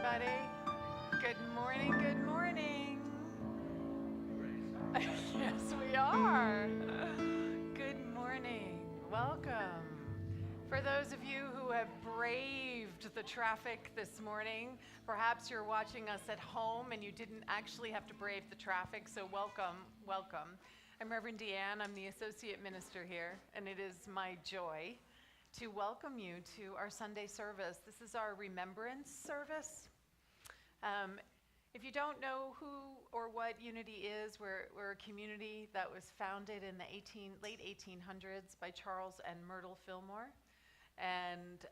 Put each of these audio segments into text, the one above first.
everybody. Good morning, good morning. Yes, we are. Good morning. Welcome. For those of you who have braved the traffic this morning, perhaps you're watching us at home and you didn't actually have to brave the traffic, so welcome, welcome. I'm Reverend Deanne. I'm the Associate Minister here, and it is my joy to welcome you to our Sunday service. This is our remembrance service. If you don't know who or what Unity is, we're a community that was founded in the late 1800s by Charles and Myrtle Fillmore, and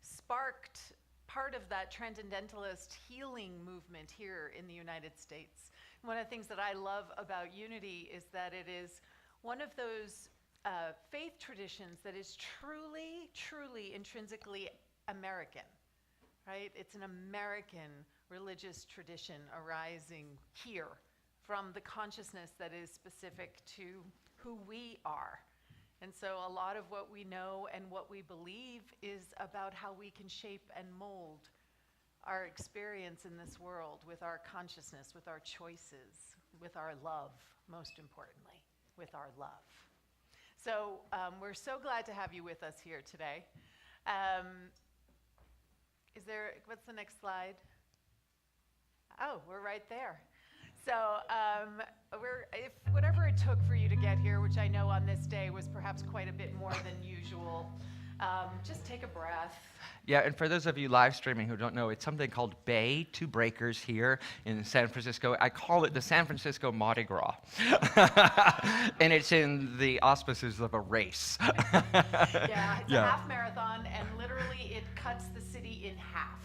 sparked part of that transcendentalist healing movement here in the United States. One of the things that I love about Unity is that it is one of those faith traditions that is truly, truly intrinsically American, right? It's an American religious tradition arising here from the consciousness that is specific to who we are. And so a lot of what we know and what we believe is about how we can shape and mold our experience in this world with our consciousness, with our choices, with our love, most importantly, with our love. So we're so glad to have you with us here today. What's the next slide? Oh, we're right there. So whatever it took for you to get here, which I know on this day was perhaps quite a bit more than usual, just take a breath. Yeah, and for those of you live streaming who don't know, it's something called Bay, 2 breakers here in San Francisco. I call it the San Francisco Mardi Gras. And it's in the auspices of a race. Yeah, it's a half marathon, and literally it cuts the city in half.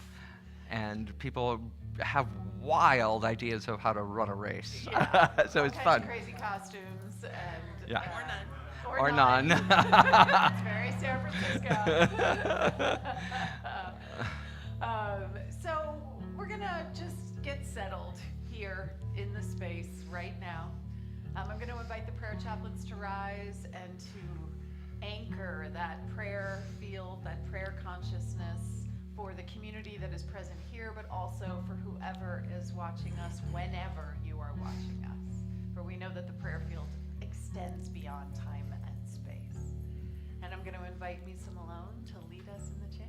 And people have wild ideas of how to run a race. Yeah. So it's fun. Crazy costumes and yeah. Or none. It's very San Francisco. So settled here in the space right now. I'm going to invite the prayer chaplains to rise and to anchor that prayer field, that prayer consciousness for the community that is present here, but also for whoever is watching us whenever you are watching us. For we know that the prayer field extends beyond time and space. And I'm going to invite Misa Malone to lead us in the chant.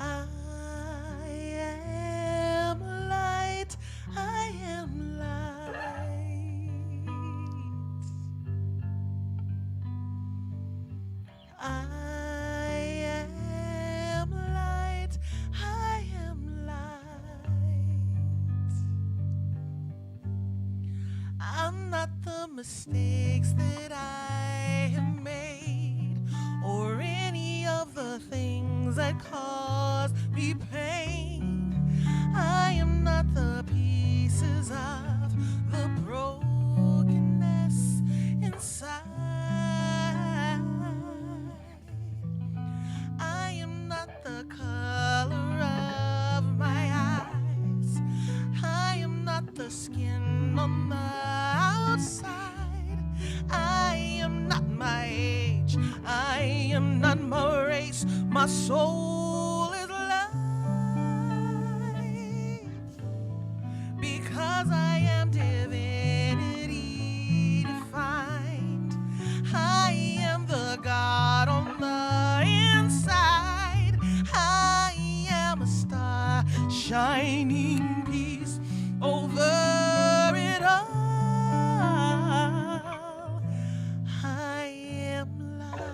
I am light, I am light. I am light, I am light. I'm not the mistakes that I have made, or any of the things that cause me pain. I am not the pieces of the brokenness inside. I am not the color of my eyes. I am not the skin on the outside. I am not my age. I am not my race. My soul is light. Because I am divinity defined. I am the God on the inside. I am a star shining peace over it all. I am light.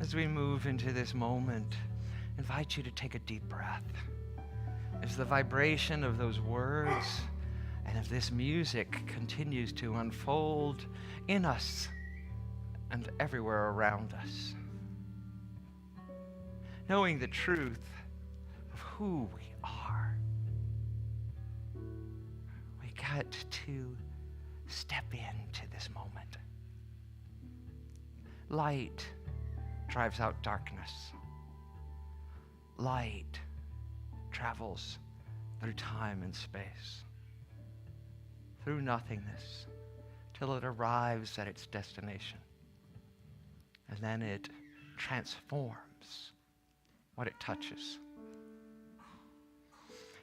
As we move into this moment, I invite you to take a deep breath. As the vibration of those words and of this music continues to unfold in us and everywhere around us, knowing the truth of who we are, we got to step into this moment. Light drives out darkness. Light travels through time and space, through nothingness, till it arrives at its destination. And then it transforms what it touches.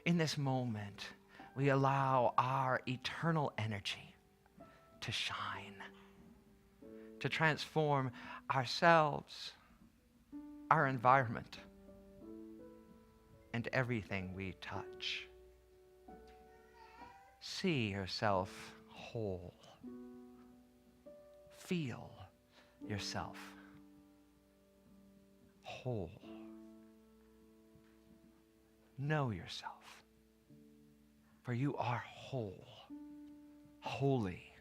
In this moment, we allow our eternal energy to shine, to transform ourselves, our environment, and everything we touch. See yourself whole. Feel yourself whole. Know yourself, for you are whole, holy,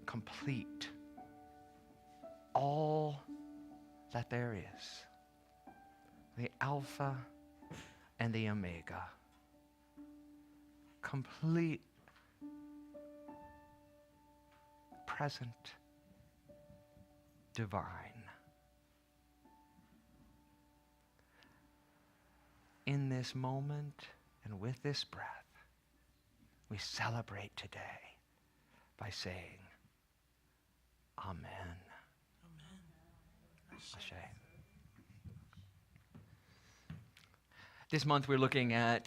complete, all that there is, the Alpha and the Omega, complete, present, divine. In this moment and with this breath, we celebrate today by saying, Amen. Ashe. This month we're looking at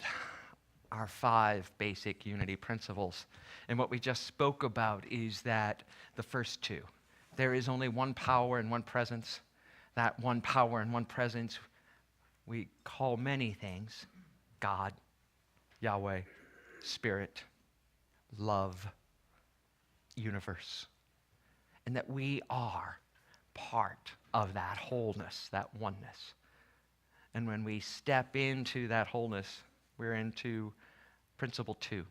our 5 basic unity principles. And what we just spoke about is that the first 2, there is only one power and one presence. That one power and one presence we call many things: God, Yahweh, Spirit, love, universe. And that we are part of that wholeness, that oneness. And when we step into that wholeness, we're into principle 2.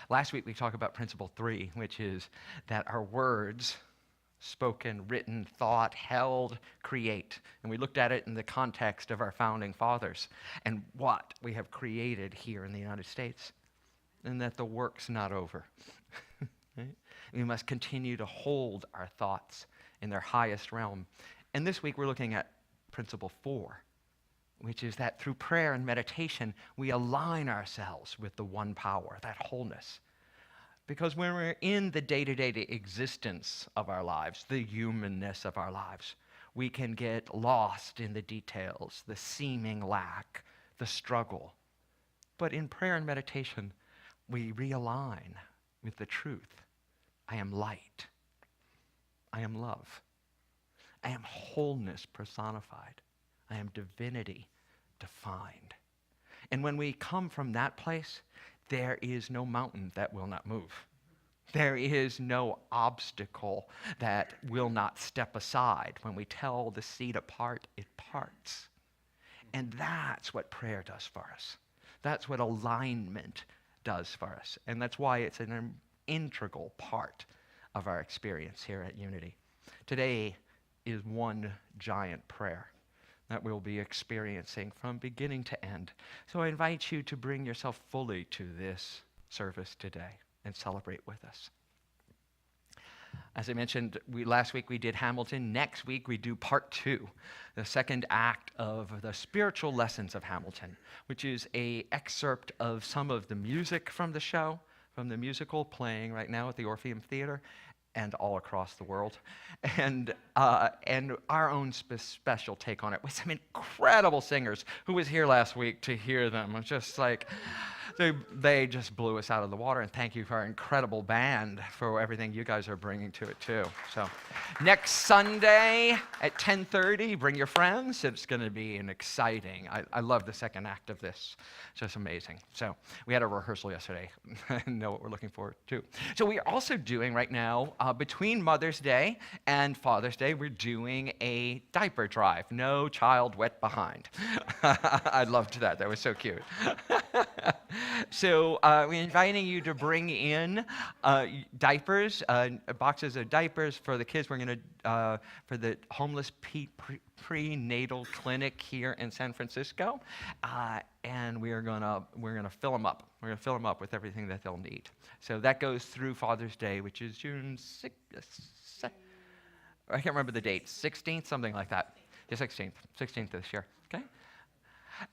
Last week we talked about principle 3, which is that our words, spoken, written, thought, held, create. And we looked at it in the context of our founding fathers and what we have created here in the United States. And that the work's not over. Right? We must continue to hold our thoughts in their highest realm. And this week we're looking at principle 4, which is that through prayer and meditation, we align ourselves with the one power, that wholeness. Because when we're in the day-to-day existence of our lives, the humanness of our lives, we can get lost in the details, the seeming lack, the struggle. But in prayer and meditation, we realign with the truth. I am light. I am love. I am wholeness personified. I am divinity defined. And when we come from that place, there is no mountain that will not move. There is no obstacle that will not step aside. When we tell the sea to part, it parts. And that's what prayer does for us. That's what alignment does for us. And that's why it's an integral part of our experience here at Unity. Today is one giant prayer that we'll be experiencing from beginning to end. So I invite you to bring yourself fully to this service today and celebrate with us. As I mentioned, last week we did Hamilton. Next week we do part 2, the second act of the spiritual lessons of Hamilton, which is an excerpt of some of the music from the show, from the musical playing right now at the Orpheum Theater and all across the world, and our own special take on it with some incredible singers who was here last week to hear them. It's just like, they just blew us out of the water, and thank you for our incredible band for everything you guys are bringing to it too. So next Sunday at 10:30, bring your friends. It's going to be an exciting, I love the second act of this. It's just amazing. So we had a rehearsal yesterday. I know what we're looking forward to. So we are also doing right now, between Mother's Day and Father's Day, we're doing a diaper drive. No child wet behind. I loved that. That was so cute. So we're inviting you to bring in diapers, boxes of diapers for the kids. We're going to, for the homeless prenatal clinic here in San Francisco, and we're gonna fill them up. We're gonna fill them up with everything that they'll need. So that goes through Father's Day, which is June 6th. I can't remember the date. 16th, something like that. Yeah, 16th this year. Okay.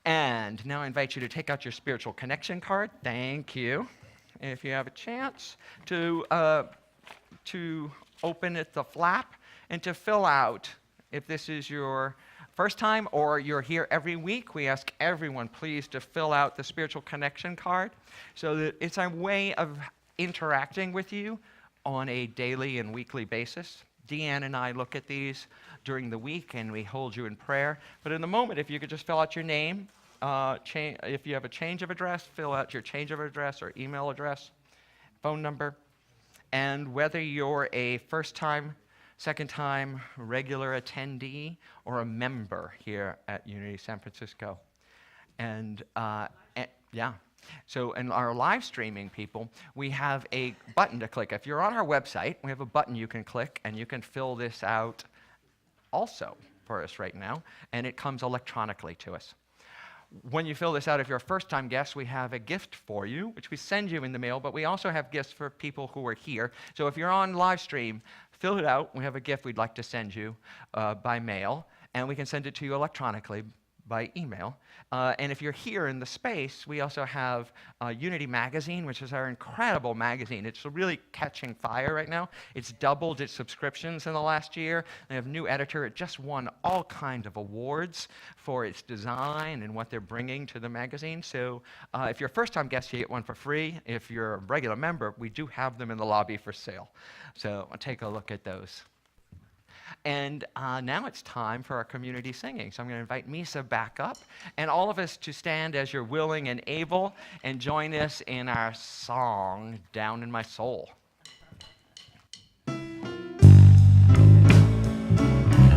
And now I invite you to take out your spiritual connection card. Thank you. If you have a chance to open it, the flap, and to fill out. If this is your first time or you're here every week, we ask everyone please to fill out the spiritual connection card so that it's a way of interacting with you on a daily and weekly basis. Deanne and I look at these during the week and we hold you in prayer. But in the moment, if you could just fill out your name, if you have a change of address, fill out your change of address or email address, phone number, and whether you're a first-time, second-time, regular attendee, or a member here at Unity San Francisco. And yeah. So in our live streaming people, we have a button to click. If you're on our website, we have a button you can click, and you can fill this out also for us right now, and it comes electronically to us. When you fill this out, if you're a first-time guest, we have a gift for you, which we send you in the mail, but we also have gifts for people who are here. So if you're on live stream, fill it out. We have a gift we'd like to send you by mail, and we can send it to you electronically by email. And if you're here in the space, we also have Unity Magazine, which is our incredible magazine. It's really catching fire right now. It's doubled its subscriptions in the last year. They have a new editor. It just won all kinds of awards for its design and what they're bringing to the magazine. So if you're a first-time guest, you get one for free. If you're a regular member, we do have them in the lobby for sale. So take a look at those. And now it's time for our community singing. So I'm going to invite Misa back up and all of us to stand as you're willing and able and join us in our song, Down in My Soul.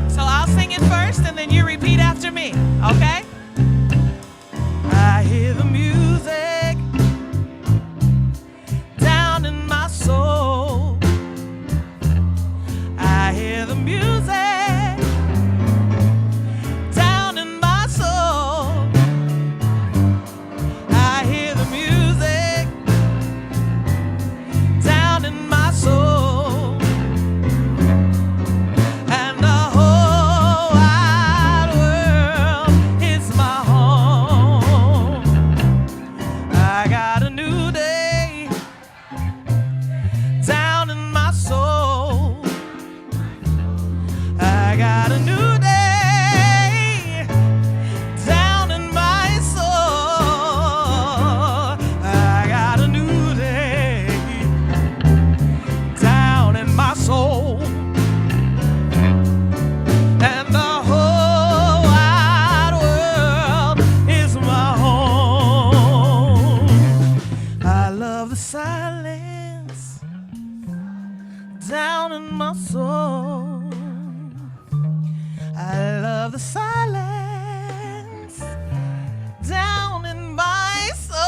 So I'll sing it first and then you repeat after me, okay? I hear the music down in my soul. I hear the music down in my soul. I hear the music down in my soul. And the whole wide world is my home. I got a new day down in my soul. I got a new day down in my soul. I got a new day down in my soul. And the whole wide world is my home. I love the silence down in my soul. I love the silence down in my soul.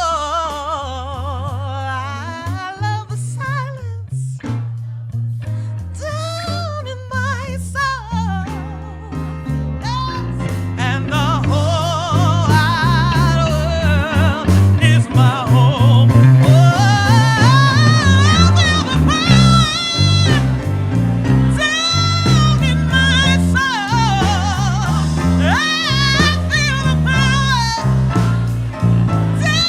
I love the silence down in my soul. Yes. And the whole wide world is my home. Oh, I feel the power down in my soul. I feel the power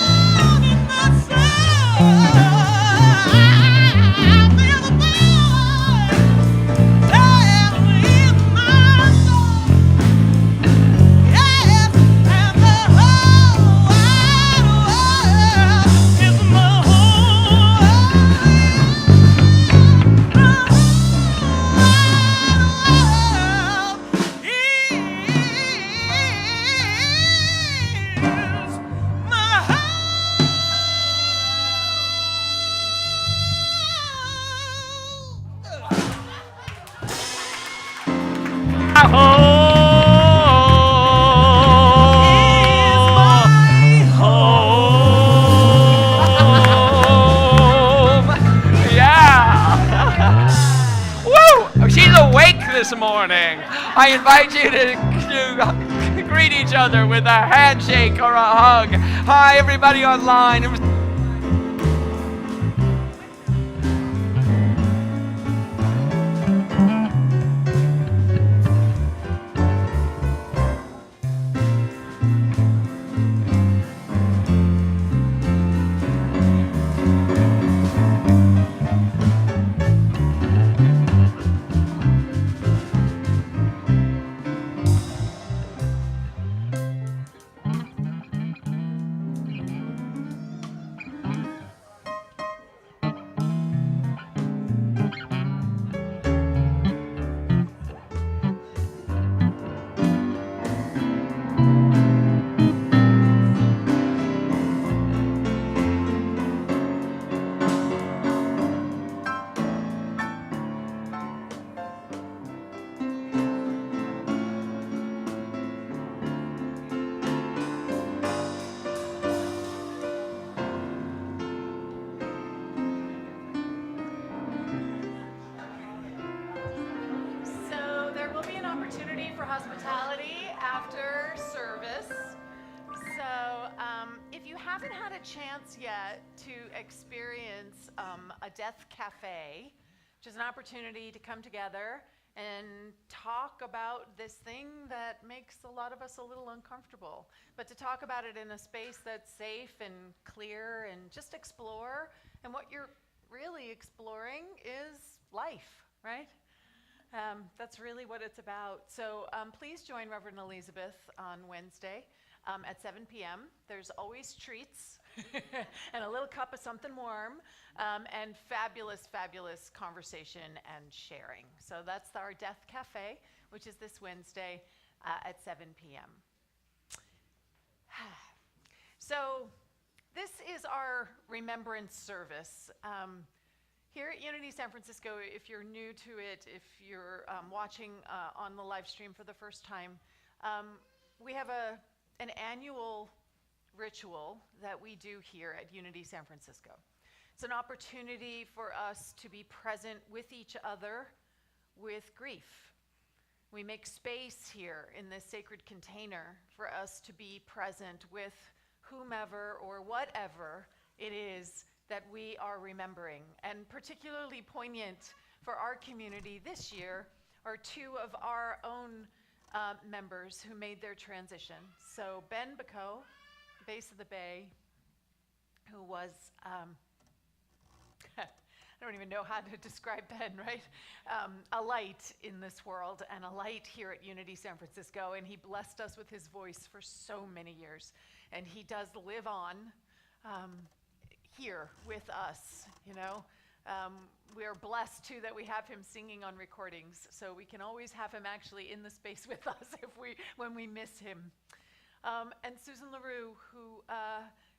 down in my soul. I feel the power down in my soul. Yes, and the whole wide world is my home. The whole Yeah! Woo! She's awake this morning. I invite you to greet each other with a handshake or a hug. Hi, everybody online. It was hospitality after service. So if you haven't had a chance yet to experience a death cafe, which is an opportunity to come together and talk about this thing that makes a lot of us a little uncomfortable, but to talk about it in a space that's safe and clear and just explore. And what you're really exploring is life, right? That's really what it's about. So please join Reverend Elizabeth on Wednesday at 7 p.m. There's always treats and a little cup of something warm, and fabulous, fabulous conversation and sharing. So that's our Death Cafe, which is this Wednesday at 7 p.m. So this is our remembrance service. Here at Unity San Francisco, if you're new to it, if you're watching on the live stream for the first time, we have an annual ritual that we do here at Unity San Francisco. It's an opportunity for us to be present with each other with grief. We make space here in this sacred container for us to be present with whomever or whatever it is that we are remembering. And particularly poignant for our community this year are two of our own members who made their transition. So Ben Bacot, base of the Bay, who was, I don't even know how to describe Ben, right? A light in this world and a light here at Unity San Francisco, and he blessed us with his voice for so many years. And he does live on here with us, you know. We are blessed too that we have him singing on recordings, so we can always have him actually in the space with us when we miss him. And Susan LaRue, who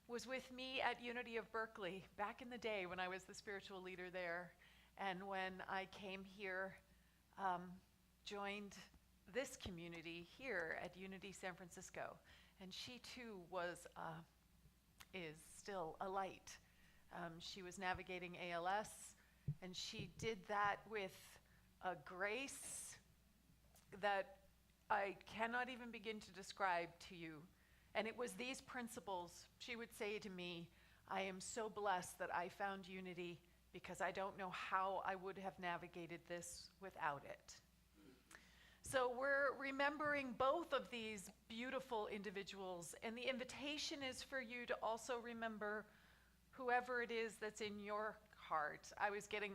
was with me at Unity of Berkeley back in the day when I was the spiritual leader there, and when I came here, joined this community here at Unity San Francisco, and she too is still a light. She was navigating ALS, and she did that with a grace that I cannot even begin to describe to you. And it was these principles. She would say to me, I am so blessed that I found Unity because I don't know how I would have navigated this without it. So we're remembering both of these beautiful individuals, and the invitation is for you to also remember whoever it is that's in your heart. I was getting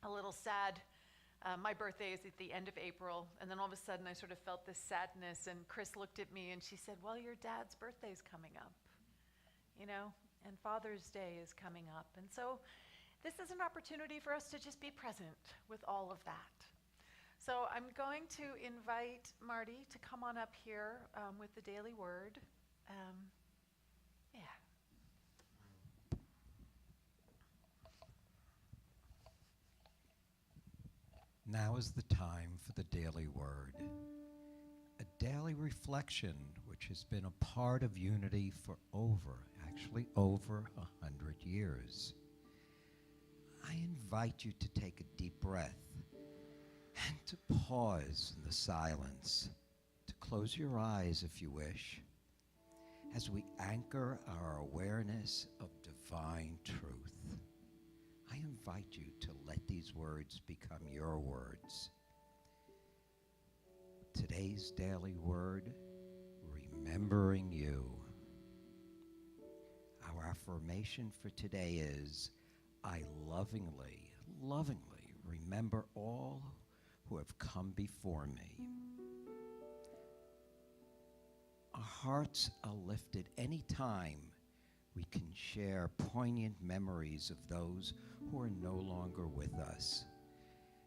a little sad. My birthday is at the end of April, and then all of a sudden I sort of felt this sadness, and Chris looked at me and she said, well, your dad's birthday's coming up, you know, and Father's Day is coming up. And so this is an opportunity for us to just be present with all of that. So I'm going to invite Marty to come on up here with the Daily Word. Yeah. Now is the time for the Daily Word, a daily reflection which has been a part of Unity for over 100 years. I invite you to take a deep breath and to pause in the silence, to close your eyes if you wish, as we anchor our awareness of divine truth. I invite you to let these words become your words. Today's daily word, remembering you. Our affirmation for today is, I lovingly, lovingly remember all who have come before me. Our hearts are lifted any time we can share poignant memories of those who are no longer with us.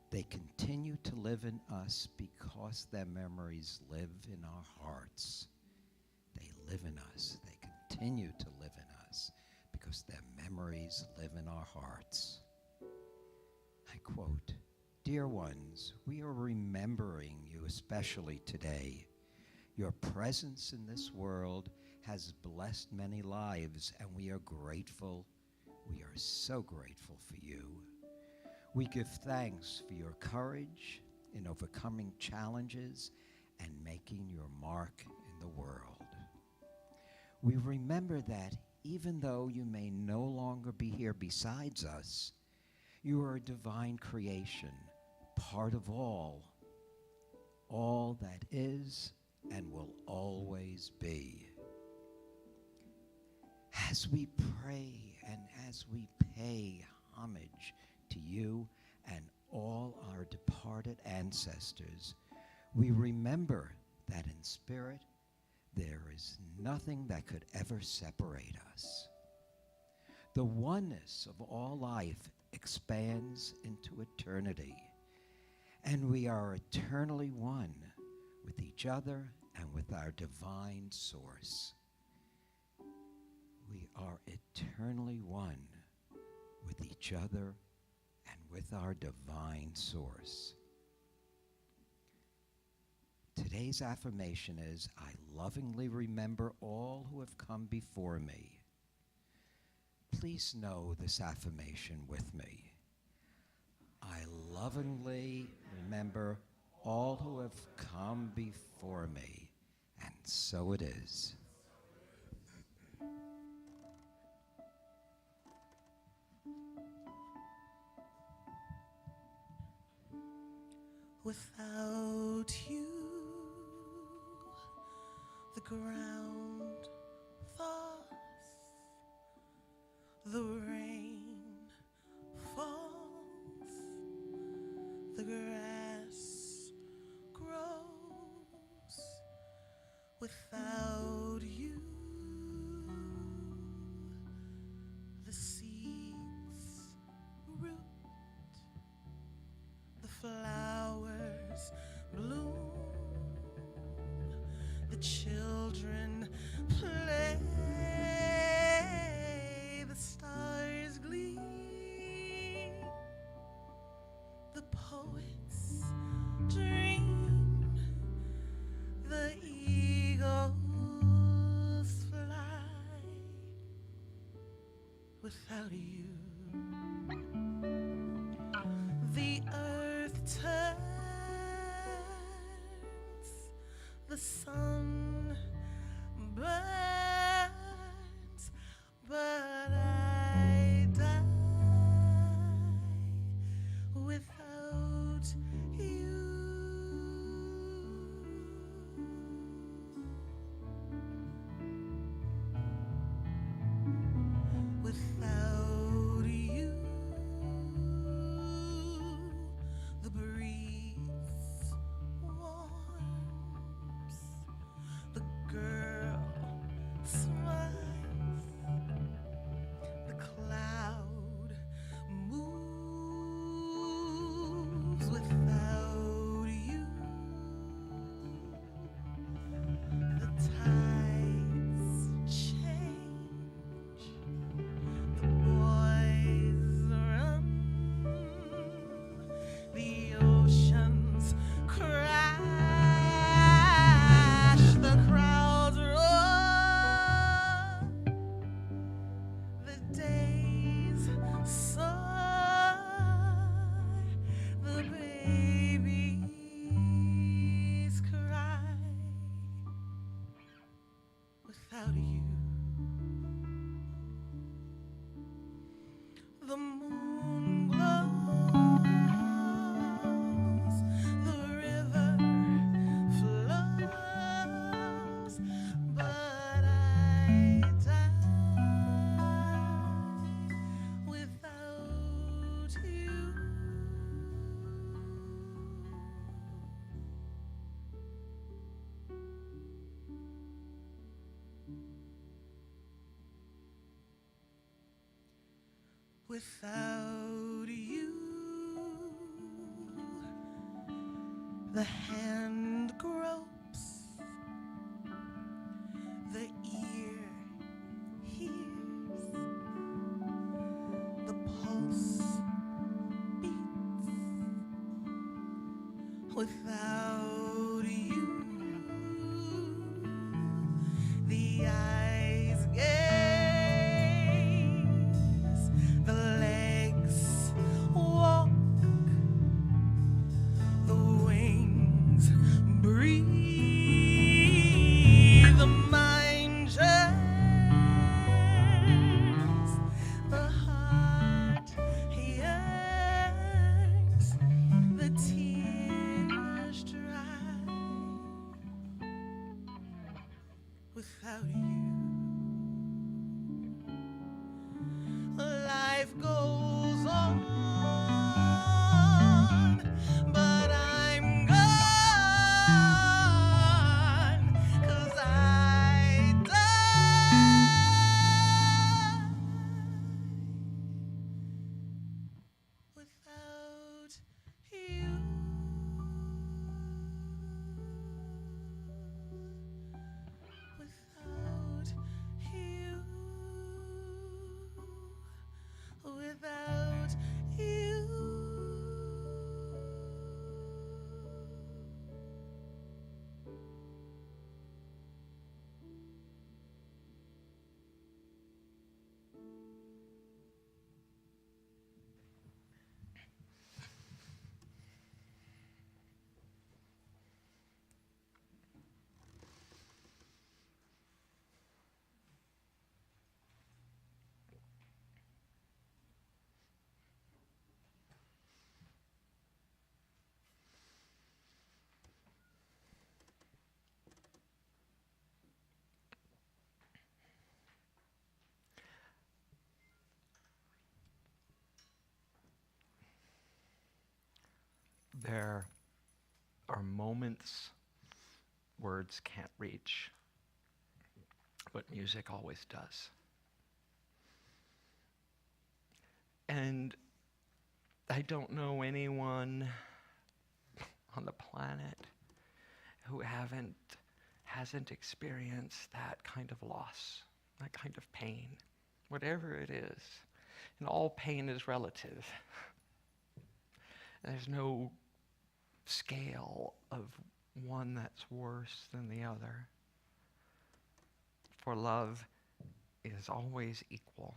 They continue to live in us because their memories live in our hearts. They live in us. They continue to live in us because their memories live in our hearts. I quote, "Dear ones, we are remembering you especially today. Your presence in this world has blessed many lives, and we are grateful. We are so grateful for you. We give thanks for your courage in overcoming challenges and making your mark in the world. We remember that even though you may no longer be here besides us, You are a divine creation, part of all that is and will always be. As we pray and as we pay homage to you and all our departed ancestors, we remember that in spirit there is nothing that could ever separate us. The oneness of all life expands into eternity, and we are eternally one with each other and with our divine source. We are eternally one with each other and with our divine source. Today's affirmation is, I lovingly remember all who have come before me. Please know this affirmation with me. I lovingly remember all who have come before me, and so it is. Without you, the ground thaws, the rain falls, the grass grows. Without you, the seeds root, the flowers bloom, the children play, the stars gleam, the poets dream, the eagles fly. Without you, the earth turns, the sun burns, but I die without you. Without you, the breeze warms, the girl smiles, the cloud moves. Without you, the tides change, the boys run, the oceans crash, the crowds roar, the days sigh, the babies cry. Without you, the moon glows, the river flows, but I die without you. Without you, the hand gropes, the ear hears, the pulse beats. Without you, the eyes gaze, the legs walk, the wings breathe, the mind turns, the heart yearns. There are moments words can't reach, but music always does. And I don't know anyone on the planet who hasn't experienced that kind of loss, that kind of pain, whatever it is. And all pain is relative. There's no scale of one that's worse than the other. For love is always equal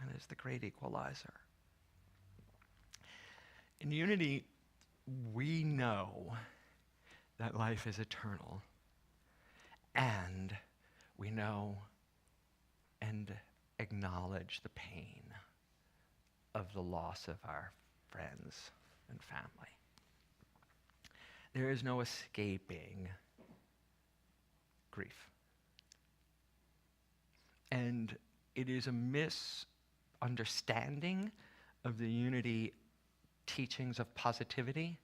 and is the great equalizer. In unity, we know that life is eternal, and we know and acknowledge the pain of the loss of our friends and family. There is no escaping grief. And it is a misunderstanding of the unity teachings of positivity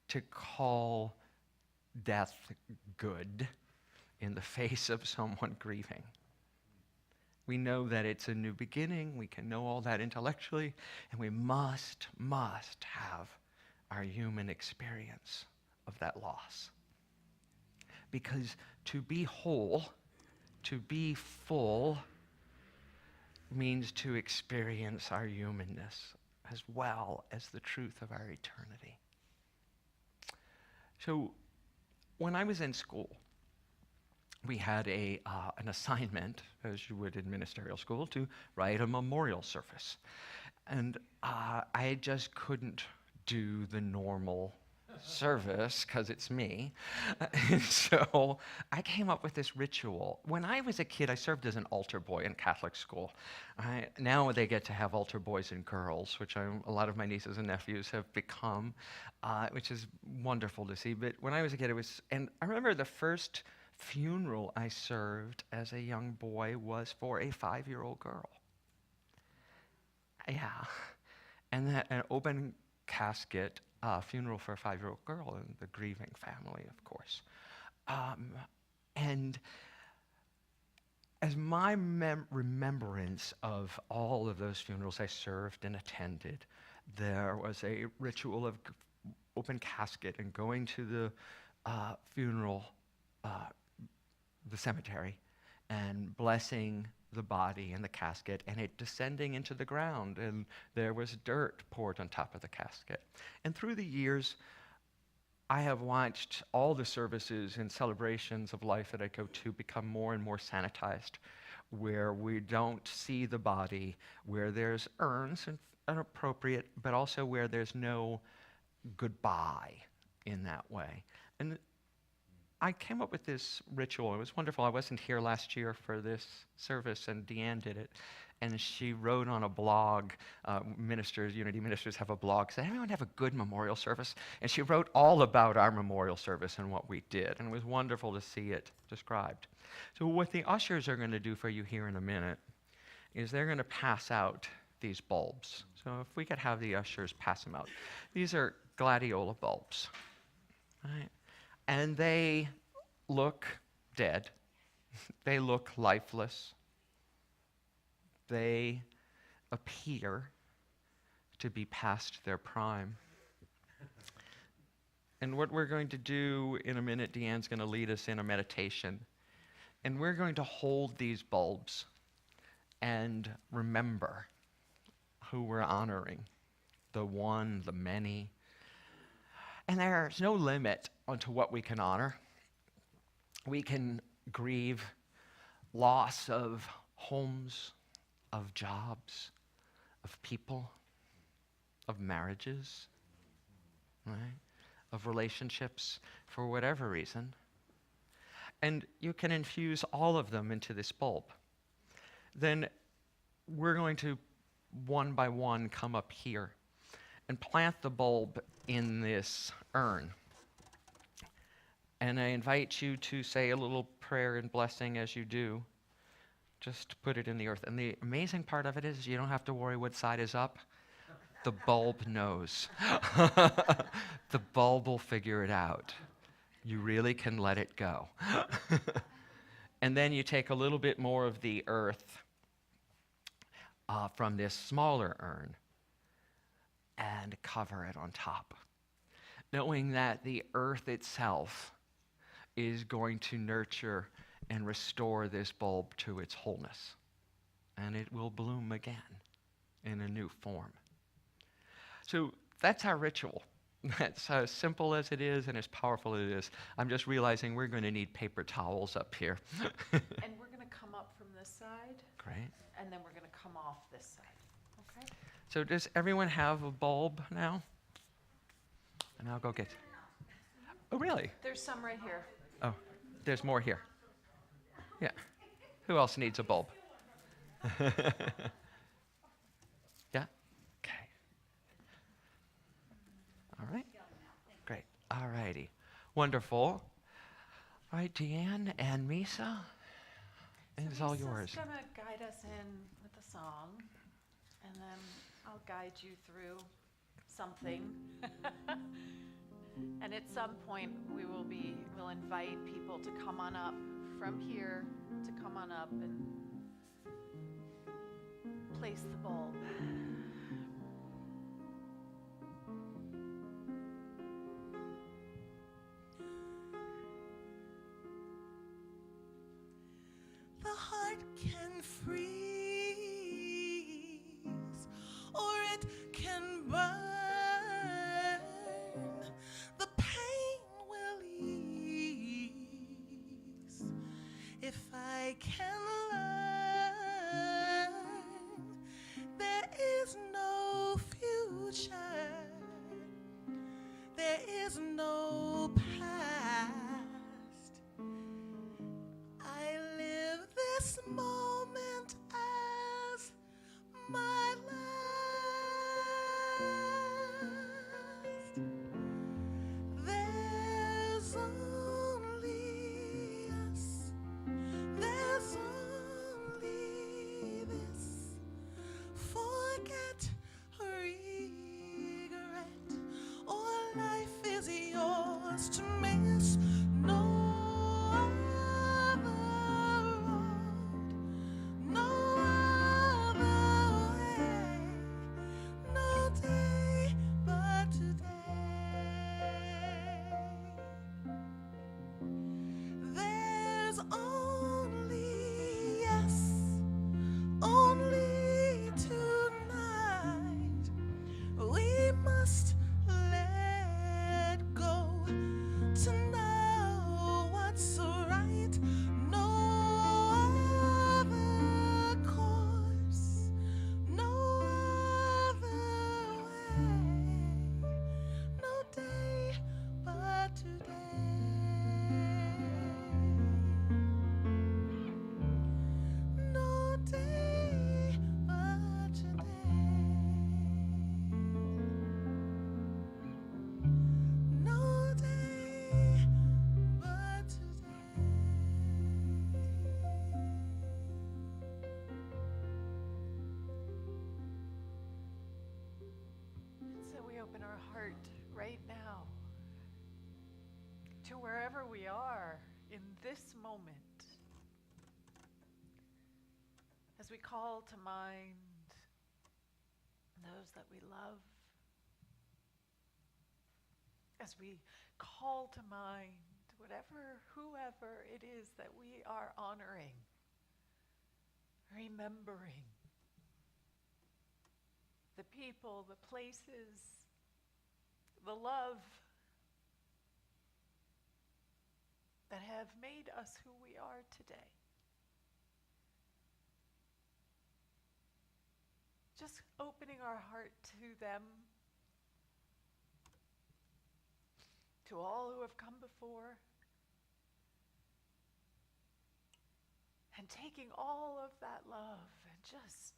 to call death good in the face of someone grieving. We know that it's a new beginning. We can know all that intellectually, and we must have our human experience of that loss. Because to be whole, to be full, means to experience our humanness as well as the truth of our eternity. So when I was in school, we had an assignment, as you would in ministerial school, to write a memorial service. And I just couldn't do the normal service because it's me. And so I came up with this ritual. When I was a kid, I served as an altar boy in Catholic school. Now they get to have altar boys and girls, which a lot of my nieces and nephews have become, which is wonderful to see. But when I was a kid, and I remember the first funeral I served as a young boy was for a 5-year-old girl. Yeah. And that an open casket funeral for a 5-year-old girl and the grieving family, of course. And as my remembrance of all of those funerals I served and attended, there was a ritual of open casket and going to the funeral, the cemetery, and blessing the body and the casket, and it descending into the ground, and there was dirt poured on top of the casket. And through the years, I have watched all the services and celebrations of life that I go to become more and more sanitized, where we don't see the body, where there's urns and appropriate, but also where there's no goodbye in that way. And I came up with this ritual. It was wonderful. I wasn't here last year for this service, and Deanne did it. And she wrote on a blog, Unity ministers have a blog, said, everyone have a good memorial service? And she wrote all about our memorial service and what we did. And it was wonderful to see it described. So what the ushers are going to do for you here in a minute is they're going to pass out these bulbs. So if we could have the ushers pass them out. These are gladiola bulbs, right? And they look dead. They look lifeless. They appear to be past their prime. And what we're going to do in a minute, Deanne's going to lead us in a meditation. And we're going to hold these bulbs and remember who we're honoring, the one, the many. And there's no limit onto what we can honor. We can grieve loss of homes, of jobs, of people, of marriages, right? Of relationships, for whatever reason. And you can infuse all of them into this bulb. Then we're going to, one by one, come up here and plant the bulb in this urn. And I invite you to say a little prayer and blessing as you do. Just put it in the earth. And the amazing part of it is you don't have to worry what side is up. The bulb knows. The bulb will figure it out. You really can let it go. And then you take a little bit more of the earth from this smaller urn and cover it on top, knowing that the earth itself is going to nurture and restore this bulb to its wholeness. And it will bloom again in a new form. So that's our ritual. That's as simple as it is and as powerful as it is. I'm just realizing we're going to need paper towels up here. And we're going to come up from this side, Great. and then we're going to come off this side. Okay? So does everyone have a bulb now? And I'll go get. Oh, really? There's some right here. Oh, there's more here. Yeah. Who else needs a bulb? Yeah? Okay. All right. Great. All righty. Wonderful. All right, Deanne and Misa, it's all yours. Lisa's going to guide us in with a song, and then I'll guide you through something. And at some point, we'll invite people to come on up from here, to come on up and place the bulb. The heart can freeze, or it can burn. The pain will ease if I can learn. There is no future, there is no past. I live this moment as my last. There's only us, there's only this. Forget, regret, or life is yours to miss. No other road, no other way, no day but today. There's only yes, only tonight. We must let go to know what's right. No other course, no other way, no day but today. No day but today. No day but today. So we open our heart right now to wherever we are in this moment. As we call to mind those that we love, as we call to mind whoever it is that we are honoring, remembering the people, the places, the love that have made us who we are today. Just opening our heart to them, to all who have come before, and taking all of that love and just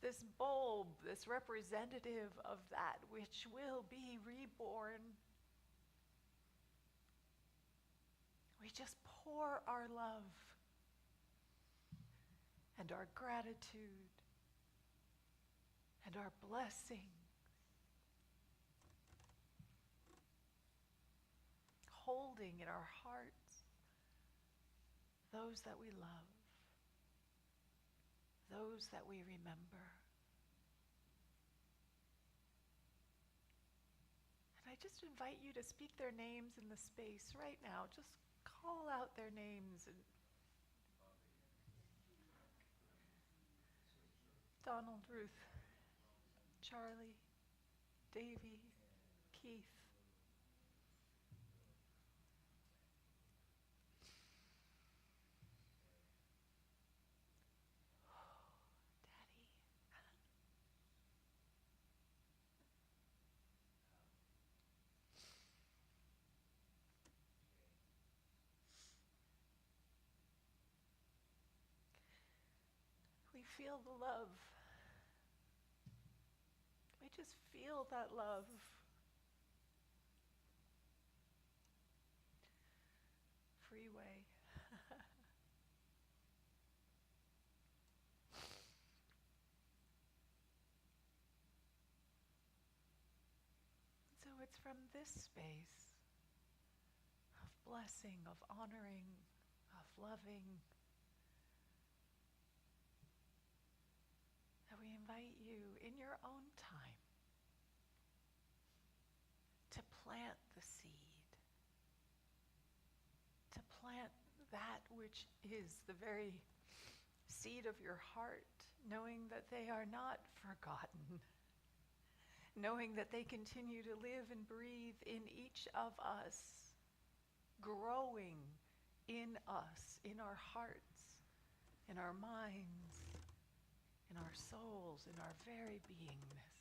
this bulb, this representative of that which will be reborn. We just pour our love and our gratitude and our blessing. Holding in our hearts those that we love, those that we remember. And I just invite you to speak their names in the space right now. Just call out their names. And Donald, Ruth, Charlie, Davy, Keith. Daddy. We feel the love. We just feel that love. Freeway. So it's from this space of blessing, of honoring, of loving, that we invite you in your own time to plant the seed, to plant that which is the very seed of your heart, knowing that they are not forgotten, knowing that they continue to live and breathe in each of us, growing in us, in our hearts, in our minds, in our souls, in our very beingness.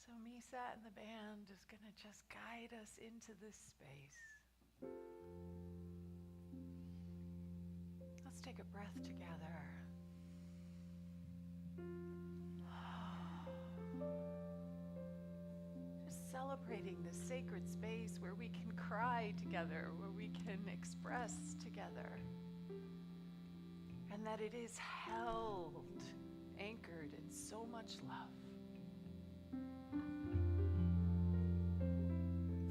So Misa and the band is going to just guide us into this space. Let's take a breath together. Just celebrating this sacred space where we can cry together, where we can express together, and that it is held, anchored in so much love.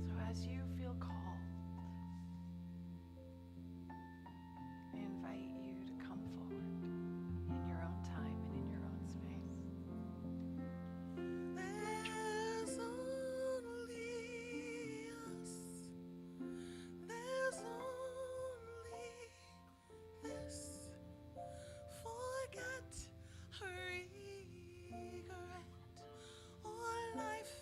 So as you feel called, I invite you to come forward in your own time and in your own space. There's only us. There's only this. Forget regret or life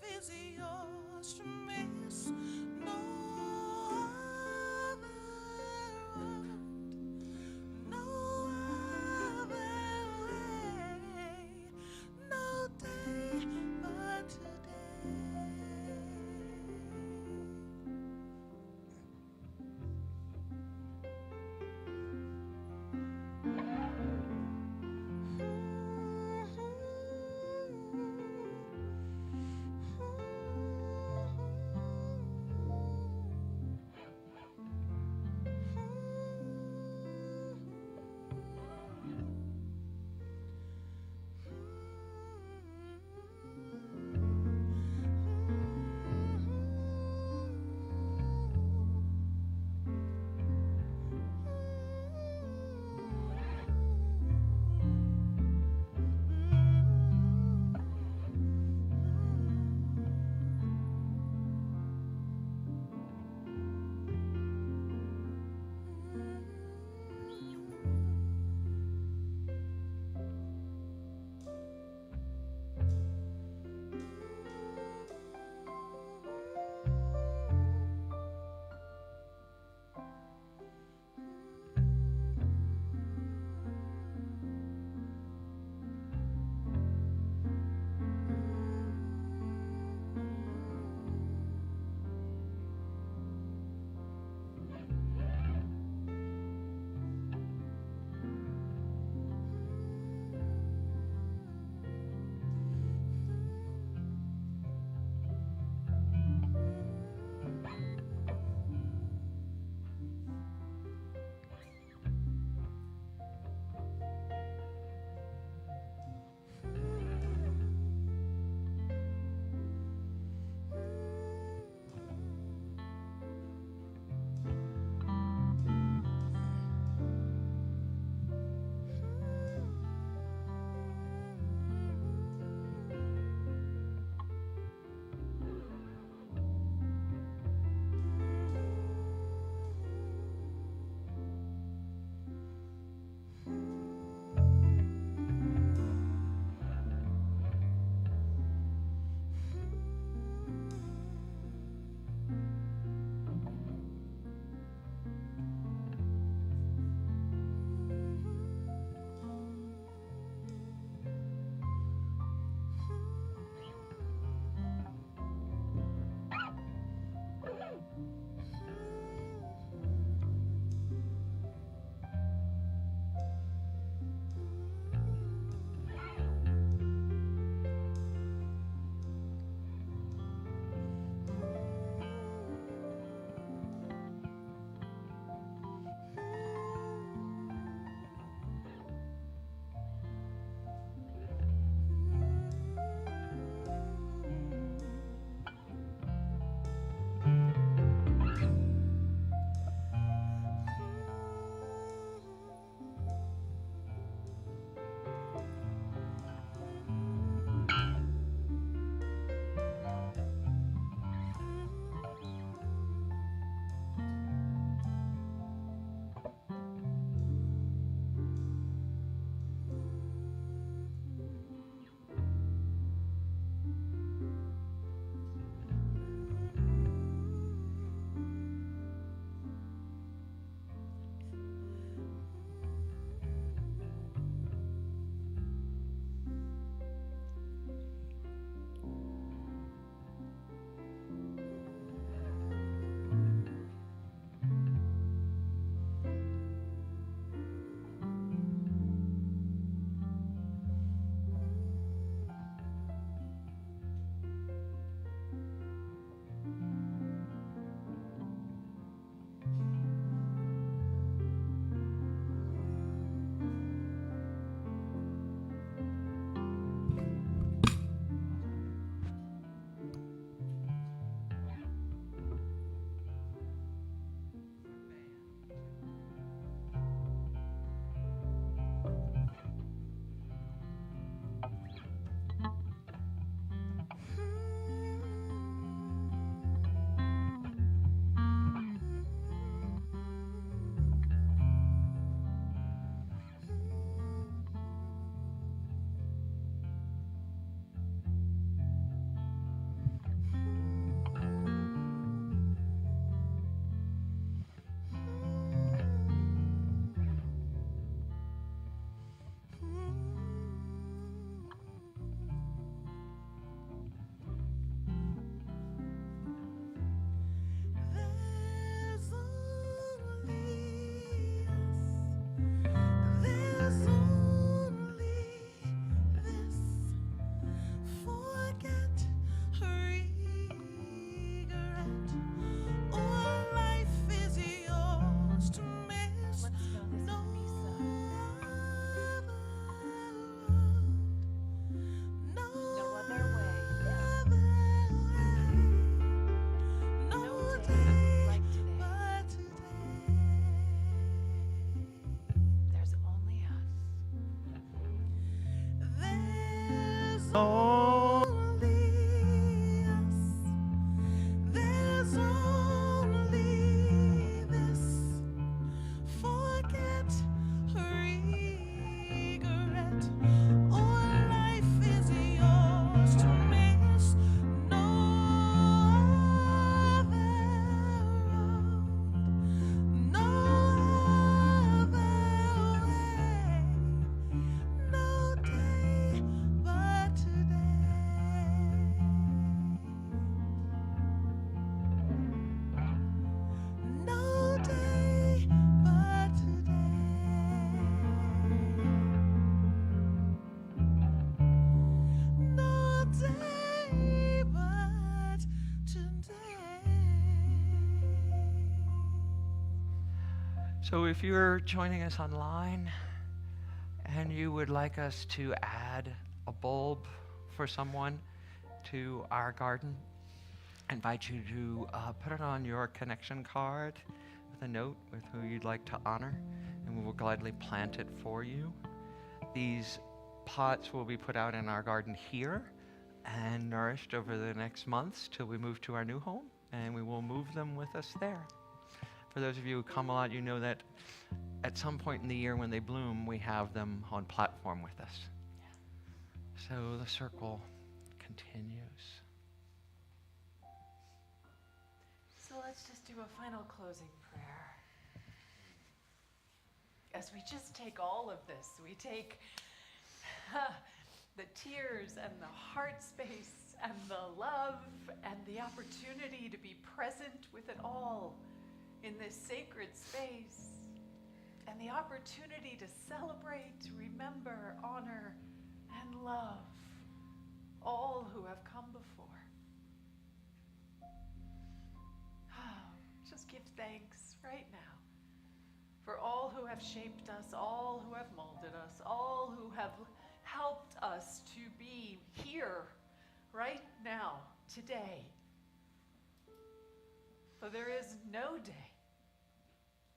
So if you're joining us online and you would like us to add a bulb for someone to our garden, I invite you to put it on your connection card with a note with who you'd like to honor, and we will gladly plant it for you. These pots will be put out in our garden here and nourished over the next months till we move to our new home, and we will move them with us there. For those of you who come a lot, you know that at some point in the year when they bloom, we have them on platform with us. So the circle continues. So let's just do a final closing prayer. As we just take all of this, we take the tears and the heart space and the love and the opportunity to be present with it all in this sacred space, and the opportunity to celebrate, remember, honor, and love all who have come before. Just give thanks right now for all who have shaped us, all who have molded us, all who have helped us to be here right now, today. For there is no day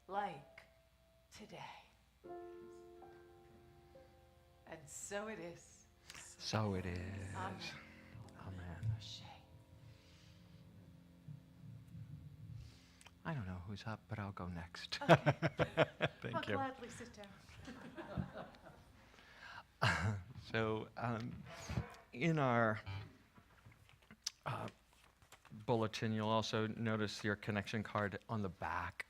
like today. And so it is. So it is. Amen. Amen. Ashe. I don't know who's up, but I'll go next. Okay. Thank I'll you. gladly sit down. So in our bulletin, you'll also notice your connection card on the back.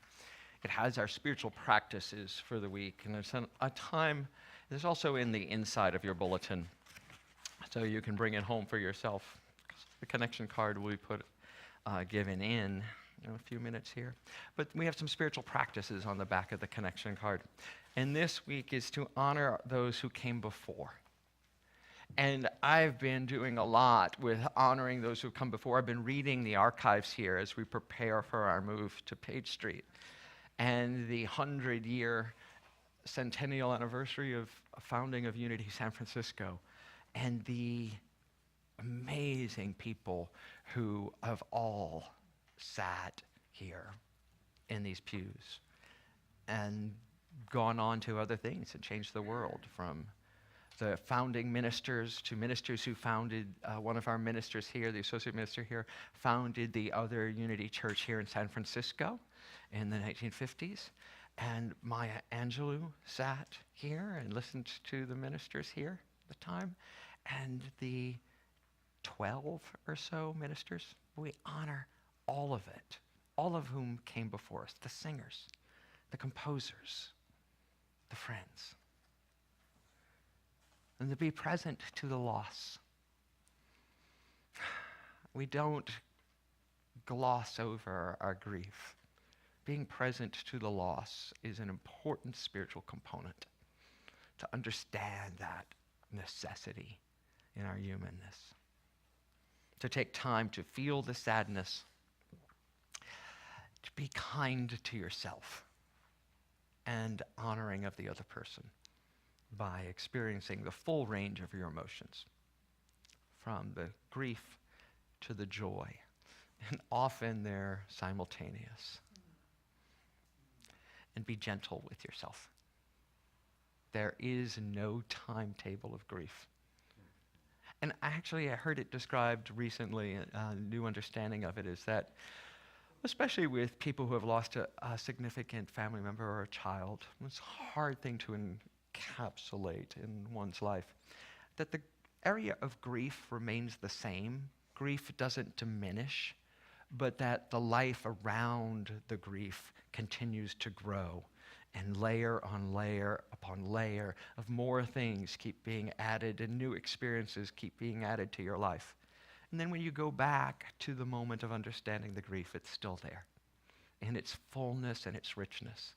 It has our spiritual practices for the week, and there's a time, there's also in the inside of your bulletin, so you can bring it home for yourself. The connection card will be given in a few minutes here. But we have some spiritual practices on the back of the connection card. And this week is to honor those who came before. And I've been doing a lot with honoring those who come before. I've been reading the archives here as we prepare for our move to Page Street. And the 100-year centennial anniversary of founding of Unity San Francisco. And the amazing people who have all sat here in these pews and gone on to other things and changed the world, from the founding ministers to ministers who founded, one of our ministers here, the associate minister here, founded the other Unity Church here in San Francisco in the 1950s. And Maya Angelou sat here and listened to the ministers here at the time. And the 12 or so ministers, we honor all of it, all of whom came before us, the singers, the composers, the friends. And to be present to the loss. We don't gloss over our grief. Being present to the loss is an important spiritual component to understand that necessity in our humanness. To take time to feel the sadness, to be kind to yourself and honoring of the other person by experiencing the full range of your emotions, from the grief to the joy, and often they're simultaneous. And be gentle with yourself. There is no timetable of grief. And actually, I heard it described recently, a new understanding of it is that, especially with people who have lost a significant family member or a child, it's a hard thing to encapsulate in one's life, that the area of grief remains the same. Grief doesn't diminish, but that the life around the grief continues to grow, and layer on layer upon layer of more things keep being added, and new experiences keep being added to your life. And then when you go back to the moment of understanding the grief, it's still there in its fullness and its richness.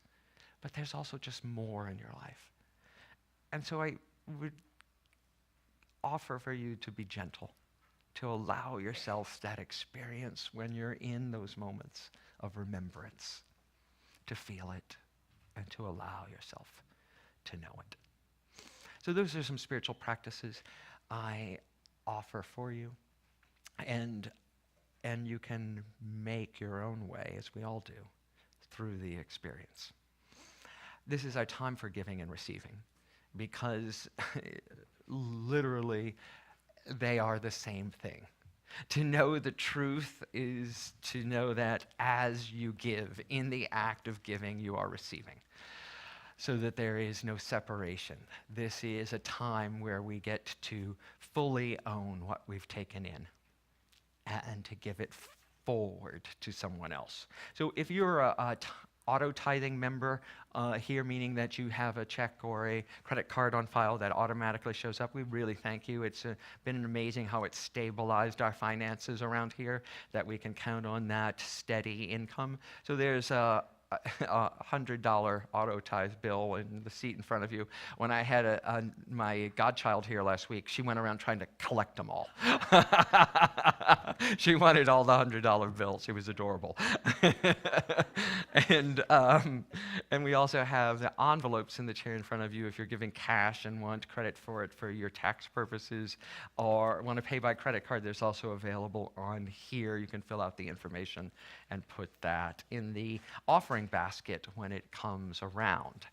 But there's also just more in your life. And so I would offer for you to be gentle, to allow yourself that experience when you're in those moments of remembrance, to feel it, and to allow yourself to know it. So those are some spiritual practices I offer for you, and you can make your own way, as we all do, through the experience. This is our time for giving and receiving, because literally they are the same thing. To know the truth is to know that as you give, in the act of giving, you are receiving, so that there is no separation. This is a time where we get to fully own what we've taken in and to give it forward to someone else. So if you're a auto-tithing member here, meaning that you have a check or a credit card on file that automatically shows up, we really thank you. It's been amazing how it's stabilized our finances around here, that we can count on that steady income. So there's a $100 auto-tithe bill in the seat in front of you. When I had my godchild here last week, she went around trying to collect them all. She wanted all the $100 bills. It was adorable. And we also have the envelopes in the chair in front of you if you're giving cash and want credit for it for your tax purposes, or want to pay by credit card. There's also available on here. You can fill out the information and put that in the offering basket when it comes around.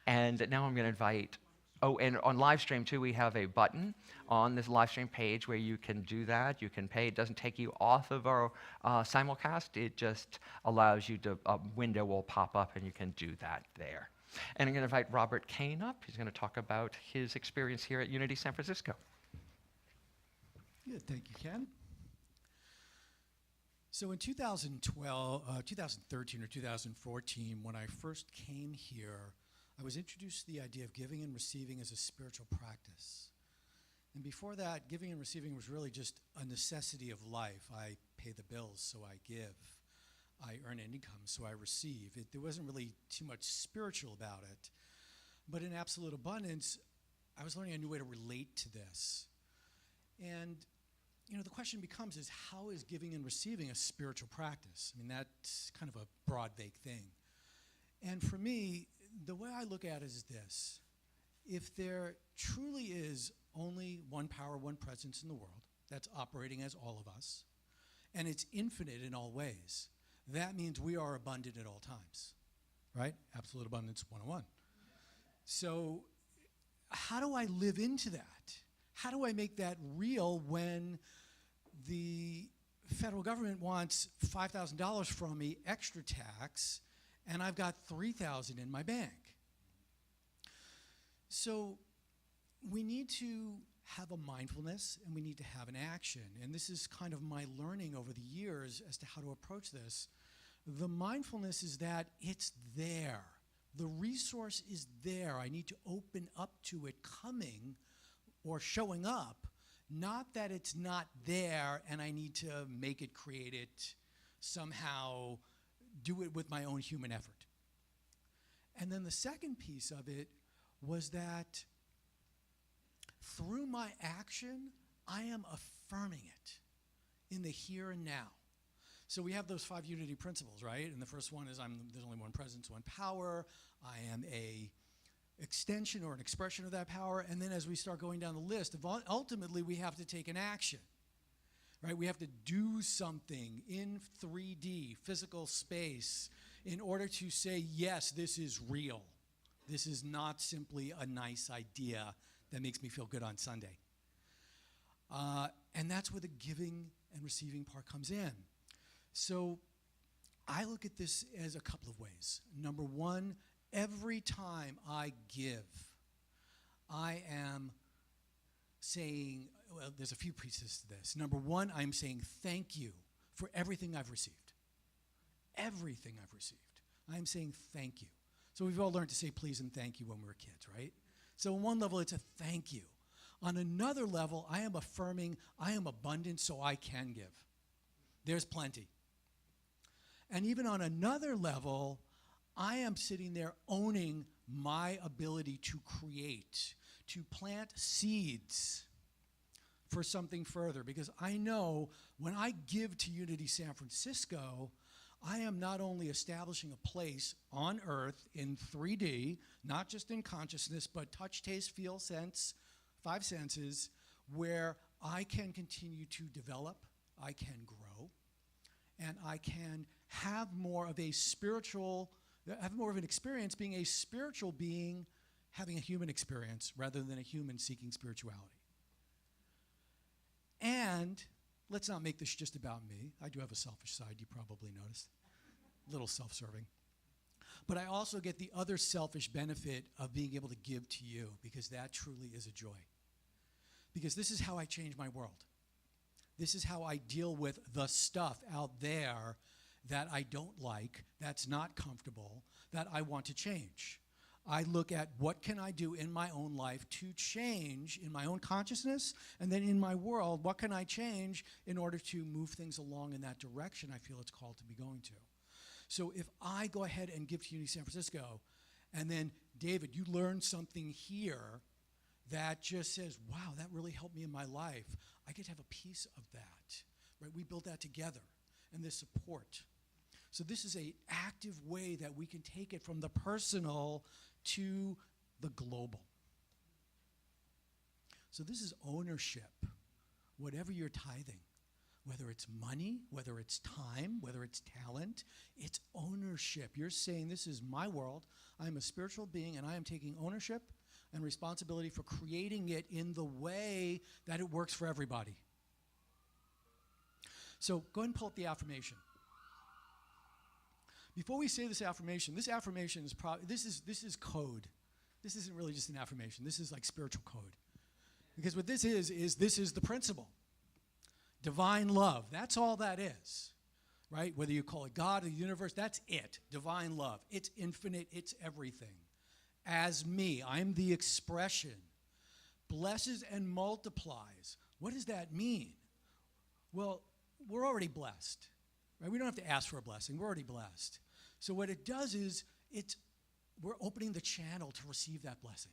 And now I'm going to invite, oh, and on Livestream too, we have a button on this Livestream page where you can do that. You can pay. It doesn't take you off of our simulcast. It just allows you to, a window will pop up and you can do that there. And I'm going to invite Robert Kane up. He's going to talk about his experience here at Unity San Francisco. Good, thank you, Ken. So in 2013 or 2014, when I first came here, I was introduced to the idea of giving and receiving as a spiritual practice. And before that, giving and receiving was really just a necessity of life. I pay the bills, so I give. I earn an income, so I receive. There wasn't really too much spiritual about it. But in absolute abundance, I was learning a new way to relate to this. And you know, the question becomes is, how is giving and receiving a spiritual practice? I mean, that's kind of a broad, vague thing. And for me, the way I look at it is this. If there truly is only one power, one presence in the world that's operating as all of us, and it's infinite in all ways, that means we are abundant at all times, right? Absolute abundance 101. So how do I live into that? How do I make that real when the federal government wants $5,000 from me, extra tax, and I've got $3,000 in my bank? So we need to have a mindfulness and we need to have an action. And this is kind of my learning over the years as to how to approach this. The mindfulness is that it's there. The resource is there. I need to open up to it coming or showing up, not that it's not there and I need to make it, create it, somehow do it with my own human effort. And then the second piece of it was that through my action, I am affirming it in the here and now. So we have those 5 unity principles, right? And the first one is there's only one presence, one power. I am a extension or an expression of that power. And then as we start going down the list, ultimately we have to take an action, right? We have to do something in 3D, physical space, in order to say, yes, this is real. This is not simply a nice idea that makes me feel good on Sunday. And that's where the giving and receiving part comes in. So I look at this as a couple of ways. Number one, every time I give, I am saying, well, there's a few pieces to this. Number one, I'm saying thank you for everything I've received. Everything I've received. I'm saying thank you. So we've all learned to say please and thank you when we were kids, right? So on one level, it's a thank you. On another level, I am affirming I am abundant so I can give. There's plenty. And even on another level, I am sitting there owning my ability to create, to plant seeds for something further. Because I know when I give to Unity San Francisco, I am not only establishing a place on earth in 3D, not just in consciousness, but touch, taste, feel, sense, 5 senses, where I can continue to develop, I can grow, and I can have more of an experience being a spiritual being having a human experience rather than a human seeking spirituality. And let's not make this just about me. I do have a selfish side, you probably noticed. A little self-serving. But I also get the other selfish benefit of being able to give to you, because that truly is a joy. Because this is how I change my world. This is how I deal with the stuff out there that I don't like, that's not comfortable, that I want to change. I look at what can I do in my own life to change in my own consciousness, and then in my world, what can I change in order to move things along in that direction I feel it's called to be going to. So if I go ahead and give to Unity San Francisco, and then, David, you learn something here that just says, wow, that really helped me in my life, I get to have a piece of that, right? We build that together, and this support. So this is an active way that we can take it from the personal to the global. So this is ownership, whatever you're tithing, whether it's money, whether it's time, whether it's talent, it's ownership. You're saying, this is my world, I'm a spiritual being, and I am taking ownership and responsibility for creating it in the way that it works for everybody. So go ahead and pull up the affirmation. Before we say this affirmation is probably, this is code. This isn't really just an affirmation. This is like spiritual code. Because what this is this is the principle. Divine love, that's all that is, right? Whether you call it God or the universe, that's it, divine love. It's infinite, it's everything. As me, I'm the expression. Blesses and multiplies. What does that mean? Well, we're already blessed, right? We don't have to ask for a blessing, we're already blessed. So what it does is, we're opening the channel to receive that blessing.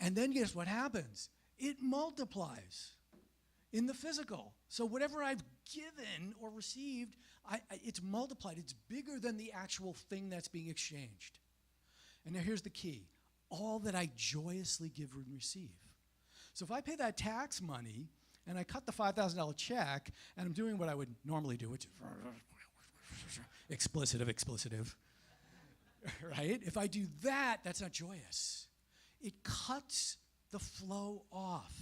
And then guess what happens? It multiplies in the physical. So whatever I've given or received, it's multiplied. It's bigger than the actual thing that's being exchanged. And now here's the key. All that I joyously give and receive. So if I pay that tax money and I cut the $5,000 check and I'm doing what I would normally do, which is explicitive, right? If I do that, that's not joyous. It cuts the flow off.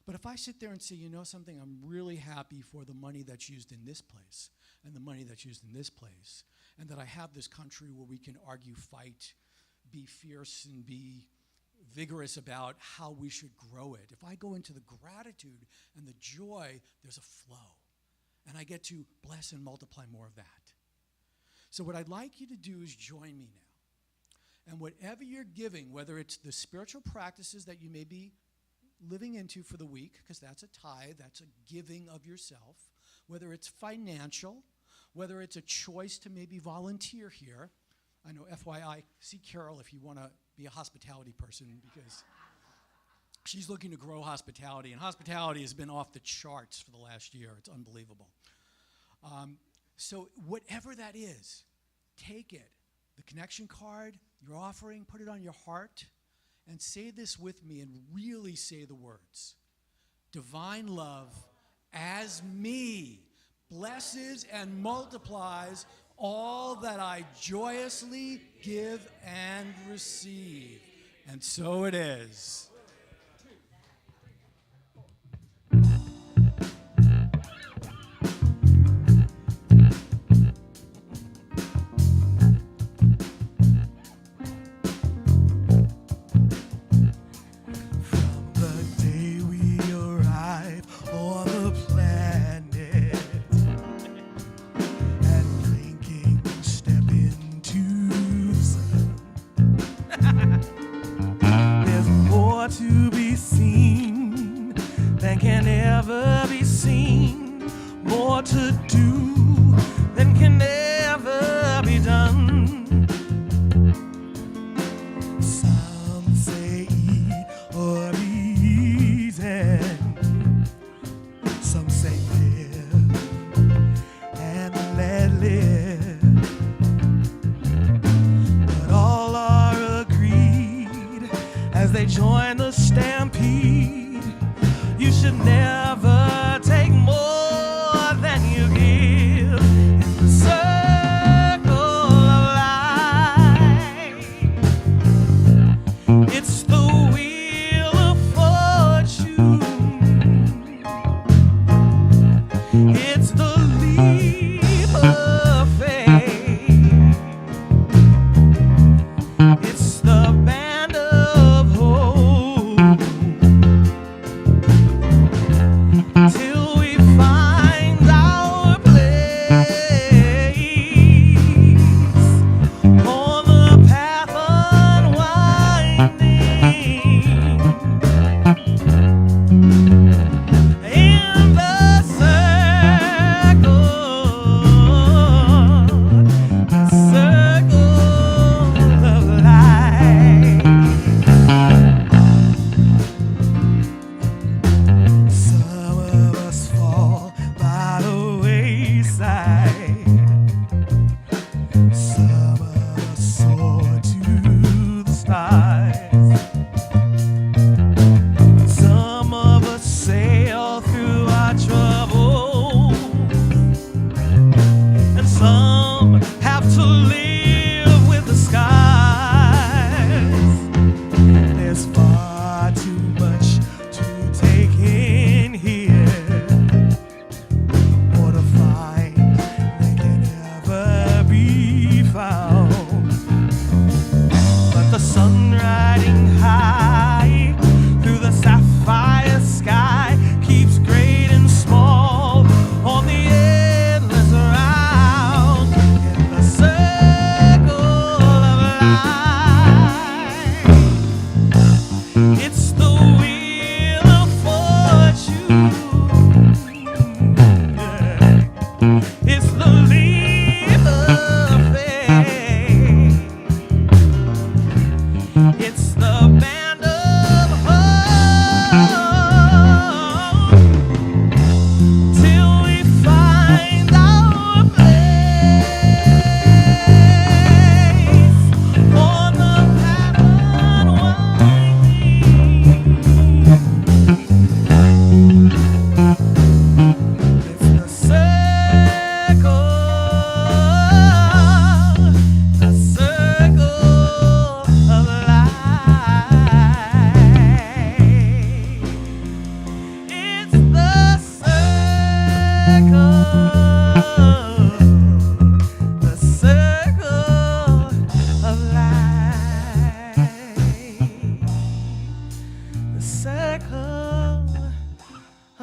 But if I sit there and say, you know something, I'm really happy for the money that's used in this place and the money that's used in this place, and that I have this country where we can argue, fight, be fierce, and be vigorous about how we should grow it. If I go into the gratitude and the joy, there's a flow. And I get to bless and multiply more of that. So what I'd like you to do is join me now. And whatever you're giving, whether it's the spiritual practices that you may be living into for the week, because that's a tithe, that's a giving of yourself, whether it's financial, whether it's a choice to maybe volunteer here. I know, FYI, see Carol if you want to be a hospitality person, because she's looking to grow hospitality, and hospitality has been off the charts for the last year. It's unbelievable. So whatever that is, take it. The connection card, your offering, put it on your heart, and say this with me and really say the words. Divine love as me blesses and multiplies all that I joyously give and receive. And so it is. To be seen than can ever be seen, more to do than can ever be done. Some say eat or be eaten, some say live and let live.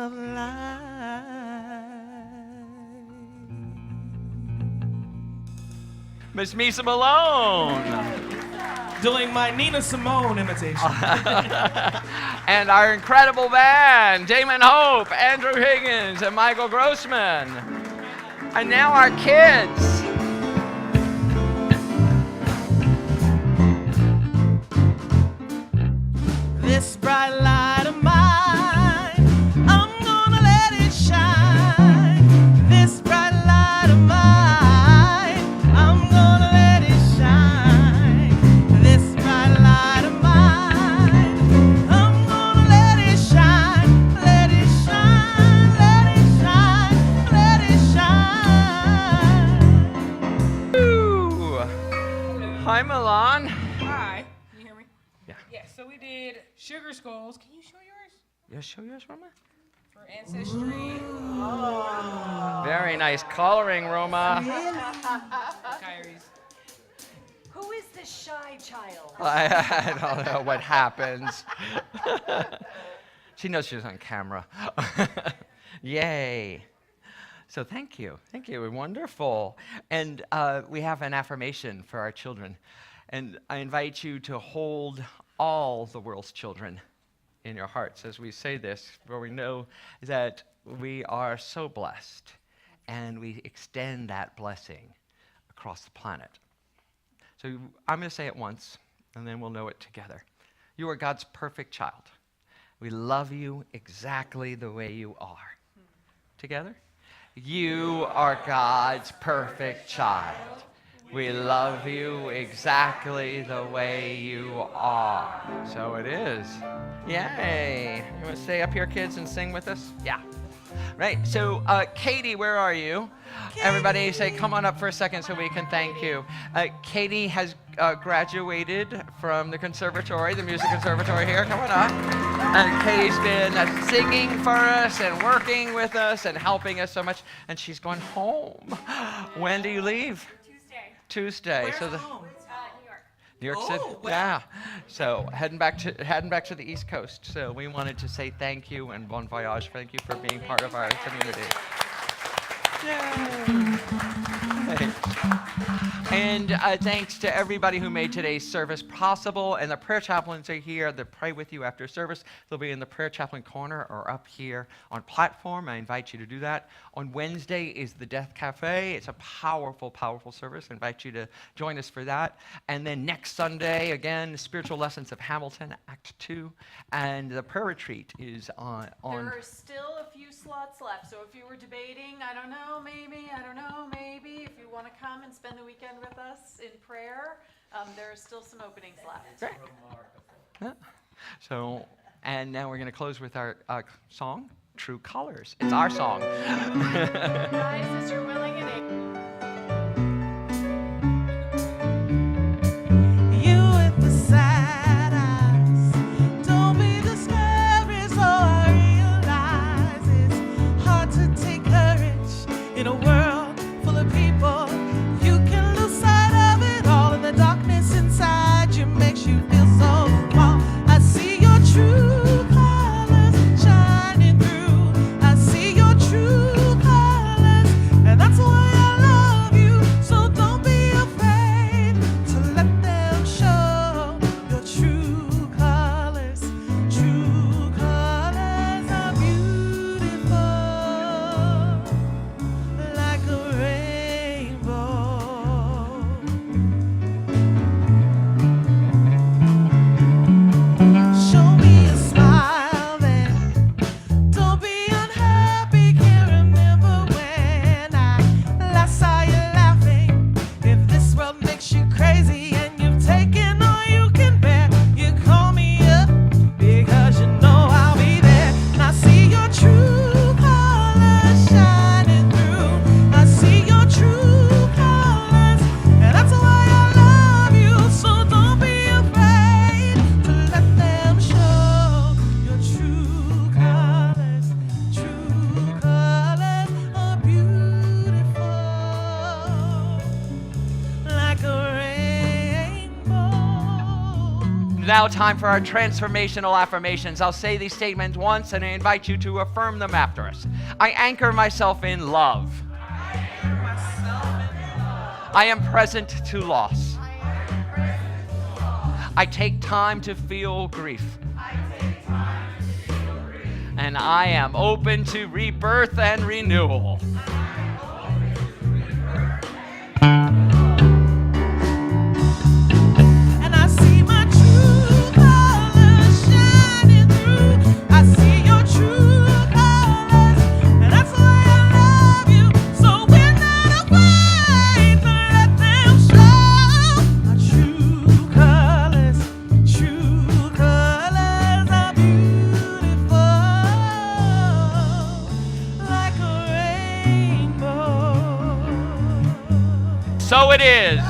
of life. Miss Misa Malone. Doing my Nina Simone imitation. And our incredible band, Damon Hope, Andrew Higgins, and Michael Grossman. And now our kids. This bright light of mine, I'm gonna let it shine. This bright light of mine, I'm gonna let it shine. This bright light of mine, I'm gonna let it shine. Let it shine, let it shine, let it shine. Woo. Hi, Milan. Hi. Can you hear me? Yeah. Yeah, so we did sugar skulls. Can you show yours? Yeah, show yours, Roma. For ancestry. Very nice coloring, Roma. Kyrie's. Who is this shy child? I don't know what happens. She knows she's on camera. Yay. So thank you. Thank you. Wonderful. And we have an affirmation for our children. And I invite you to hold all the world's children in your hearts as we say this, for we know that we are so blessed and we extend that blessing across the planet. So I'm going to say it once, and then we'll know it together. You are God's perfect child. We love you exactly the way you are. Together? You are God's perfect child. We love you exactly the way you are. So it is. Yay. You want to stay up here, kids, and sing with us? Yeah. Right. So, Katie, where are you? Everybody say, come on up for a second so we can thank you. Katie has graduated from the conservatory, the music conservatory here. Come on up. And Katie's been singing for us and working with us and helping us so much. And she's going home. When do you leave? Tuesday. Where's So home? New York Oh, City. wow. Yeah. So heading back to the East Coast. So we wanted to say thank you and bon voyage. Thank you for being part of our community. Yay. And thanks to everybody who made today's service possible. And the prayer chaplains are here to pray with you after service. They'll be in the prayer chaplain corner or up here on platform. I invite you to do that. On Wednesday is the Death Cafe. It's a powerful, powerful service. I invite you to join us for that. And then next Sunday, again, Spiritual Lessons of Hamilton, Act 2. And the prayer retreat is on. There are still a few slots left. So if you were debating, I don't know, maybe, if you want to come and spend the weekend with us in prayer, there are still some openings left. Great. Yeah. So, and now we're going to close with our song, True Colors. It's our song. Guys, as you're willing and able. You with the sad eyes, don't be discouraged. Oh, I realize it's hard to take courage in a world full of people. You can lose sight of it all, and the darkness inside you makes you feel so small. I see your true colors shining through. I see your true colors, and that's why I love now time for our transformational affirmations. I'll say these statements once and I invite you to affirm them after us. I anchor myself in love. I am present to loss. I take time to feel grief. And I am open to rebirth and renewal. And I see my true colors shining through. I see your true colors, and that's why I love you. So we're not afraid to let them show. My true colors are beautiful, like a rainbow. So it is.